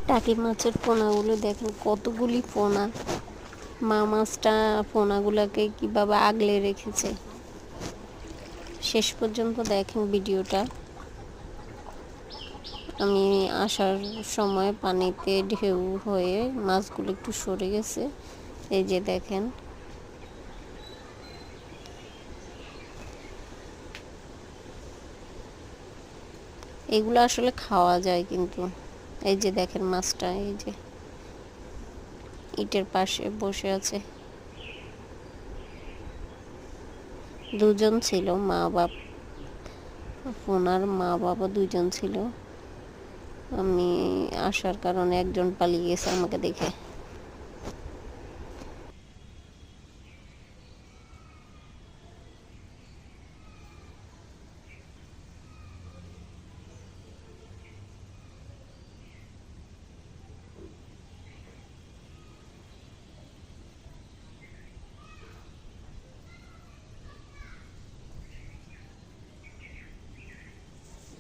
টাকি মাছের পোনাগুলো দেখেন কতগুলি পোনা। মা মাছটা পোনাগুলোকে কিভাবে আগলে রেখেছে। শেষ পর্যন্ত দেখেন ভিডিওটা। আমি আসার সময় পানিতে ঢেউ হয়ে মাছগুলো একটু সরে গেছে। এই যে দেখেন, এগুলো আসলে খাওয়া যায় কিন্তু। এই যে দেখেন মাছটা, এই যে ইটের পাশে বসে আছে। দুজন ছিল, মা বাপ, ওনার মা বাবা দুজন ছিল। আমি আসার কারণে একজন পালিয়ে গেছে আমাকে দেখে।